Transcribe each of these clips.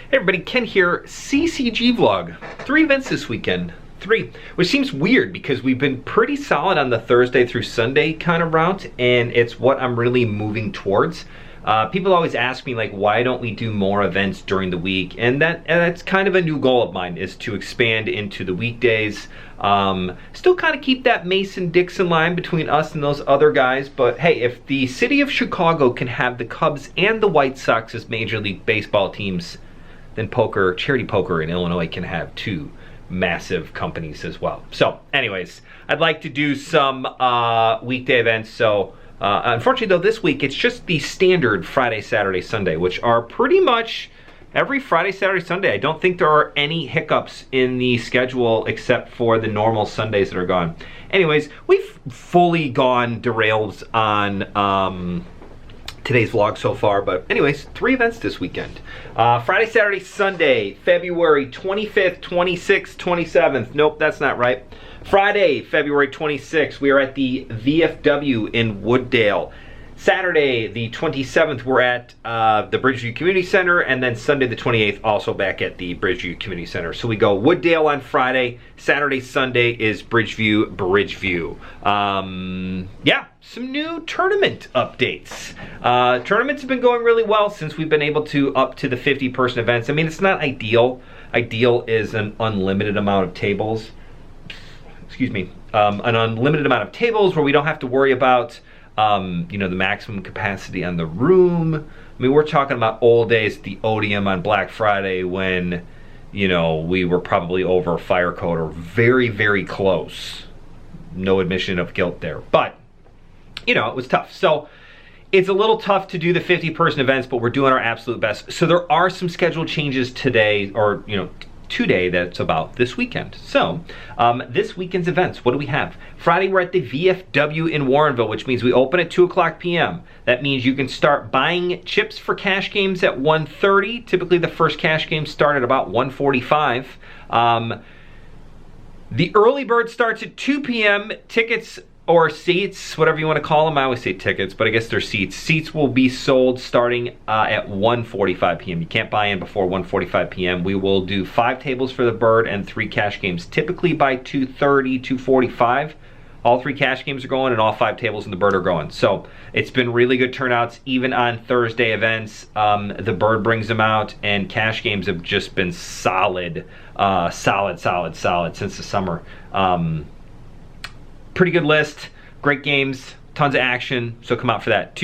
Hey everybody, Ken here, CCG vlog. 3 events this weekend. 3, which seems weird because we've been pretty solid on the Thursday through Sunday kind of route, and it's what I'm really moving towards. People always ask me, like, why don't we do more events during the week? And that's kind of a new goal of mine, is to expand into the weekdays. Still kind of keep that Mason-Dixon line between us and those other guys, but hey, if the city of Chicago can have the Cubs and the White Sox as Major League Baseball teams, then charity poker in Illinois can have 2 massive companies as well. So anyways, I'd like to do some weekday events. So unfortunately though, this week it's just the standard Friday, Saturday, Sunday, which are pretty much every Friday, Saturday, Sunday. I don't think there are any hiccups in the schedule except for the normal Sundays that are gone. Anyways, we've fully gone derails on today's vlog so far, but anyways, 3 events this weekend. Friday, Saturday, Sunday, February 25th, 26th, 27th. Nope, that's not right. Friday, February 26th, we are at the VFW in Wooddale. Saturday, the 27th, we're at the Bridgeview Community Center, and then Sunday, the 28th, also back at the Bridgeview Community Center. So we go Wooddale on Friday, Saturday, Sunday is Bridgeview. Yeah, some new tournament updates. Tournaments have been going really well since we've been able to up to the 50-person events. I mean, it's not ideal. Ideal is an unlimited amount of tables. Excuse me, an unlimited amount of tables where we don't have to worry about you know, the maximum capacity on the room. I mean, we're talking about old days at the Odeum on Black Friday when, you know, we were probably over fire code or very, very close. No admission of guilt there. But, you know, it was tough. So it's a little tough to do the 50-person events, but we're doing our absolute best. So there are some schedule changes today, or, you know, today, that's about this weekend. So this weekend's events, what do we have? Friday, we're at the VFW in Warrenville, which means we open at 2:00 p.m. That means you can start buying chips for cash games at 1:30. Typically the first cash games start at about 1:45. The early bird starts at 2 p.m. Tickets or seats, whatever you want to call them. I always say tickets, but I guess they're seats. Seats will be sold starting at 1:45 p.m. You can't buy in before 1:45 p.m. We will do 5 tables for the bird and 3 cash games, typically by 2:30, 2:45. All 3 cash games are going and all 5 tables in the bird are going. So it's been really good turnouts, even on Thursday events. The bird brings them out, and cash games have just been solid, solid since the summer. Pretty good list, great games, tons of action, so come out for that.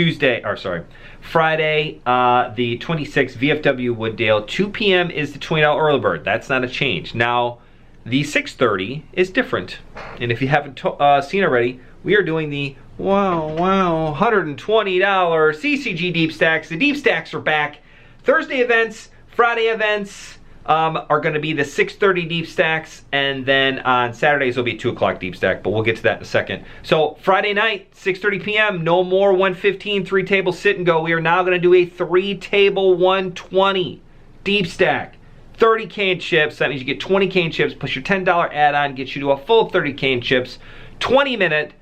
Friday, the 26th, VFW Wooddale, 2 p.m. is the $20 early bird. That's not a change. Now, the 6:30 is different, and if you haven't seen already, we are doing the $120 CCG deep stacks. The deep stacks are back. Thursday events, Friday events, are going to be the 6:30 deep stacks, and then on Saturdays will be 2:00 deep stack, but we'll get to that in a second. So Friday night, 6:30 p.m., no more 115 3-table sit and go. We are now going to do a 3-table 120 deep stack. 30 cane chips, that means you get 20 cane chips plus your $10 add-on gets you to a full 30 cane chips. 20-minute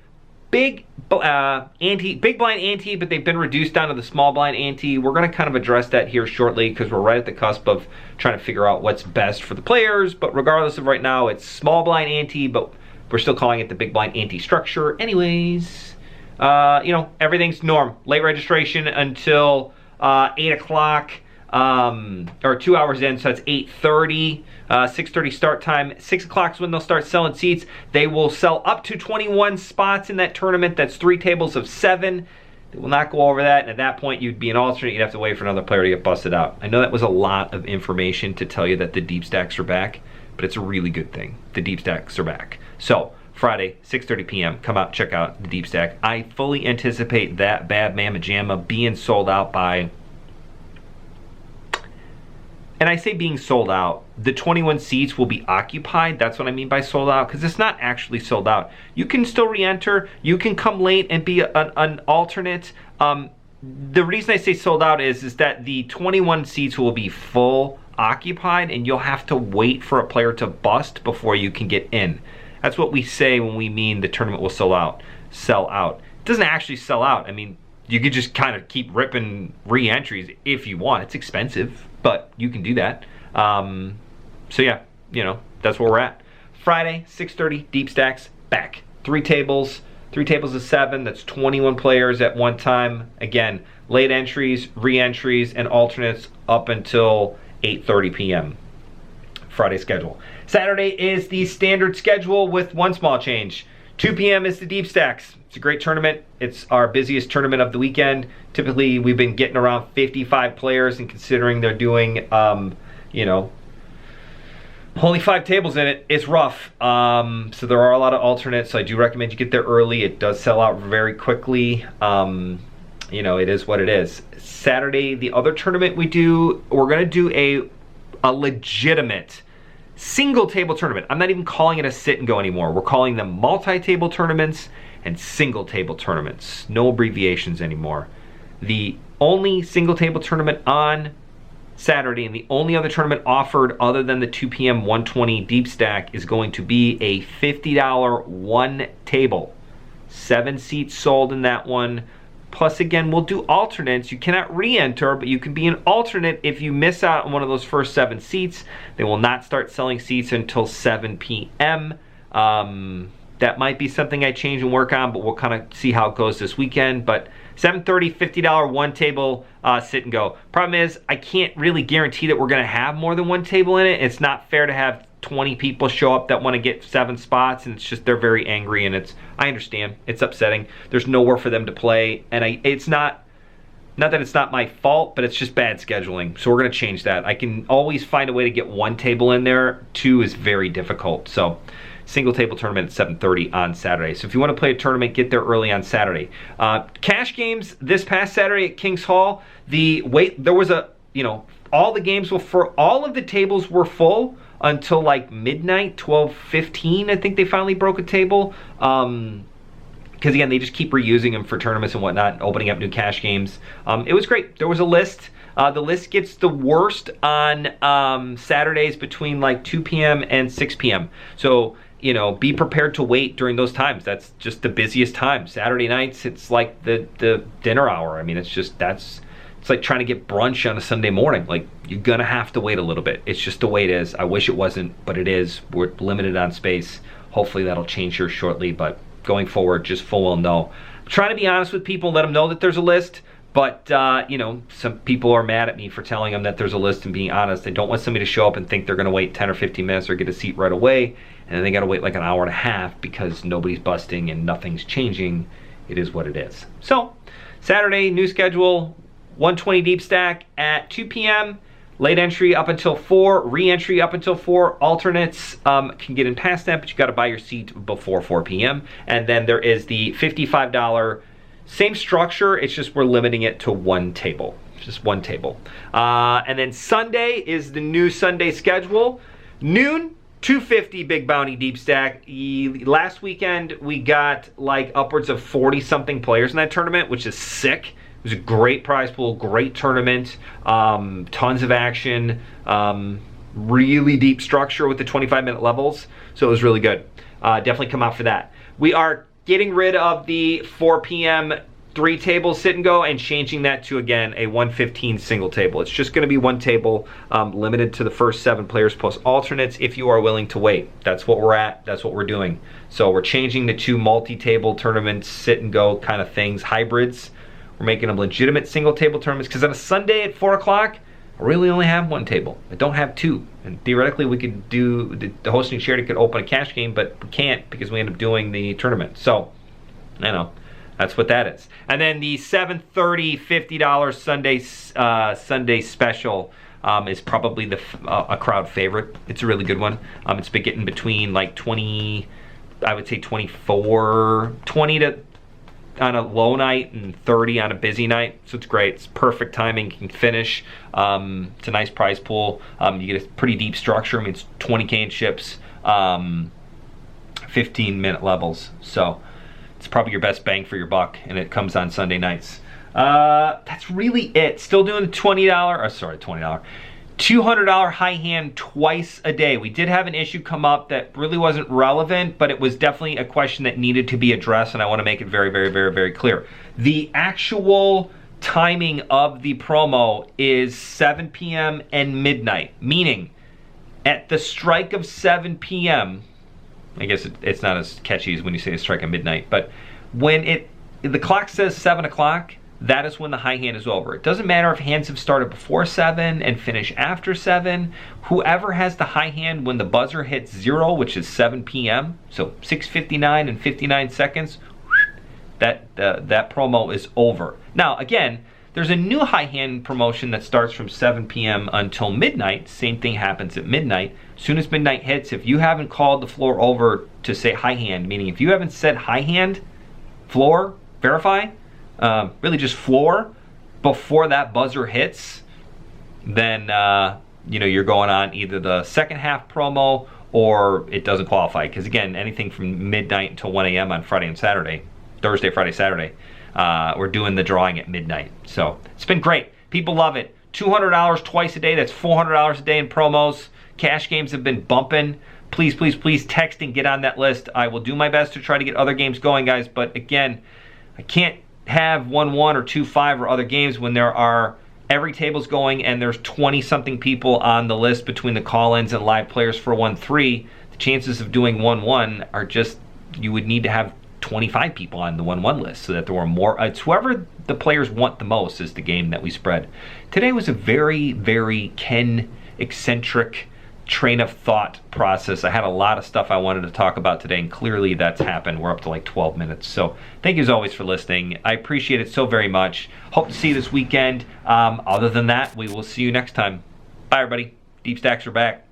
big blind ante, but they've been reduced down to the small blind ante. We're going to kind of address that here shortly because we're right at the cusp of trying to figure out what's best for the players. But regardless of right now, it's small blind ante, but we're still calling it the big blind ante structure. Anyways, you know, everything's norm. Late registration until 8 o'clock. Or 2 hours in, so that's 8:30, 6:30 start time. 6 o'clock is when they'll start selling seats. They will sell up to 21 spots in that tournament. That's 3 tables of 7. They will not go over that, and at that point you'd be an alternate. You'd have to wait for another player to get busted out. I know that was a lot of information to tell you that the deep stacks are back, but it's a really good thing. The deep stacks are back. So Friday, 6:30 p.m. Come out, check out the deep stack. I fully anticipate that bad mamma jamma being sold out by, and I say being sold out, the 21 seats will be occupied. That's what I mean by sold out, because it's not actually sold out. You can still re-enter. You can come late and be an alternate. The reason I say sold out is that the 21 seats will be full occupied, and you'll have to wait for a player to bust before you can get in. That's what we say when we mean the tournament will sell out. It doesn't actually sell out. I mean, You could just kind of keep ripping re-entries if you want. It's expensive, but you can do that. So yeah, you know, that's where we're at. Friday, 6:30, Deep Stacks, back. 3 tables of 7, that's 21 players at one time. Again, late entries, re-entries, and alternates up until 8:30 p.m. Friday schedule. Saturday is the standard schedule with one small change. 2 p.m. is the Deep Stacks. It's a great tournament. It's our busiest tournament of the weekend. Typically, we've been getting around 55 players, and considering they're doing, you know, only 5 tables in it, it's rough. So there are a lot of alternates, so I do recommend you get there early. It does sell out very quickly. You know, it is what it is. Saturday, the other tournament we do, we're gonna do a legitimate single table tournament. I'm not even calling it a sit and go anymore. We're calling them multi-table tournaments and single table tournaments. No abbreviations anymore. The only single table tournament on Saturday and the only other tournament offered other than the 2 p.m. 120 Deep Stack is going to be a $50 one table. 7 seats sold in that one. Plus, again, we'll do alternates. You cannot re-enter, but you can be an alternate if you miss out on one of those first 7 seats. They will not start selling seats until 7 p.m. That might be something I change and work on, but we'll kind of see how it goes this weekend. But $7.30, $50 one table sit and go. Problem is, I can't really guarantee that we're going to have more than one table in it. It's not fair to have 20 people show up that want to get 7 spots, and it's just they're very angry, and I understand, it's upsetting. There's nowhere for them to play, and it's not that it's not my fault, but it's just bad scheduling. So we're going to change that. I can always find a way to get 1 table in there. 2 is very difficult. So single table tournament at 7:30 on Saturday. So if you want to play a tournament, get there early on Saturday. Cash games this past Saturday at Kings Hall. There was all the games all of the tables were full until like midnight, 12:15. I think they finally broke a table. Because again, they just keep reusing them for tournaments and whatnot, and opening up new cash games. It was great. There was a list. The list gets the worst on Saturdays between like 2 p.m. and 6 p.m. So, you know, be prepared to wait during those times. That's just the busiest time. Saturday nights, it's like the dinner hour. I mean, it's like trying to get brunch on a Sunday morning. Like, you're gonna have to wait a little bit. It's just the way it is. I wish it wasn't, but it is. We're limited on space. Hopefully that'll change here shortly, but going forward, just full well no. I'm trying to be honest with people, let them know that there's a list, but you know, some people are mad at me for telling them that there's a list and being honest. They don't want somebody to show up and think they're gonna wait 10 or 15 minutes or get a seat right away, and then they gotta wait like an hour and a half because nobody's busting and nothing's changing. It is what it is. So, Saturday, new schedule, 120 Deep Stack at 2 p.m. Late entry up until 4, re-entry up until 4. Alternates can get in past that, but you got to buy your seat before 4 p.m. And then there is the $55, same structure, it's just we're limiting it to 1 table. Just 1 table. And then Sunday is the new Sunday schedule. Noon, 250 Big Bounty Deep Stack. Last weekend, we got like upwards of 40-something players in that tournament, which is sick. It was a great prize pool, great tournament, tons of action, really deep structure with the 25-minute levels, so it was really good. Definitely come out for that. We are getting rid of the 4 p.m. 3 tables sit and go and changing that to, again, a 1:15 single table. It's just going to be 1 table, limited to the first 7 players plus alternates if you are willing to wait. That's what we're at. That's what we're doing. So we're changing the 2 multi-table tournaments, sit and go kind of things, hybrids. We're making them legitimate single table tournaments because on a Sunday at 4 o'clock, I really only have 1 table. I don't have 2. And theoretically, we could do, the hosting charity could open a cash game, but we can't because we end up doing the tournament. So, I know, that's what that is. And then the $7.30, $50 Sunday special is probably a crowd favorite. It's a really good one. It's been getting between like 20, I would say 20 to on a low night and 30 on a busy night, so it's great. It's perfect timing. You can finish. It's a nice prize pool. You get a pretty deep structure. I mean, it's 20K in chips, 15-minute levels, so it's probably your best bang for your buck, and it comes on Sunday nights. That's really it. Still doing the $20, $200 high hand twice a day. We did have an issue come up that really wasn't relevant, but it was definitely a question that needed to be addressed, and I want to make it very, very, very, very clear. The actual timing of the promo is 7 p.m. and midnight, meaning at the strike of 7 p.m., I guess it's not as catchy as when you say a strike at midnight, but when the clock says 7 o'clock, that is when the high hand is over. It doesn't matter if hands have started before 7 and finish after 7. Whoever has the high hand when the buzzer hits 0, which is 7 p.m., so 6:59 and 59 seconds, that promo is over. Now, again, there's a new high hand promotion that starts from 7 p.m. until midnight. Same thing happens at midnight. As soon as midnight hits, if you haven't called the floor over to say high hand, meaning if you haven't said high hand, floor, verify, really just floor, before that buzzer hits, then you're going on either the second half promo or it doesn't qualify. Because again, anything from midnight until 1 a.m. on Friday and Saturday, Thursday, Friday, Saturday, we're doing the drawing at midnight. So it's been great. People love it. $200 twice a day. That's $400 a day in promos. Cash games have been bumping. Please, please, please text and get on that list. I will do my best to try to get other games going, guys. But again, I can't have 1-1 or 2-5 or other games when there are every table's going and there's 20-something people on the list between the call-ins and live players for 1-3. The chances of doing 1-1 are just, you would need to have 25 people on the 1-1 list so that there were more. It's whoever the players want the most is the game that we spread. Today was a very, very Ken-eccentric train of thought process. I had a lot of stuff I wanted to talk about today, and clearly that's happened. We're up to like 12 minutes. So thank you as always for listening. I appreciate it so very much. Hope to see you this weekend. Other than that, we will see you next time. Bye, everybody. Deep Stacks are back.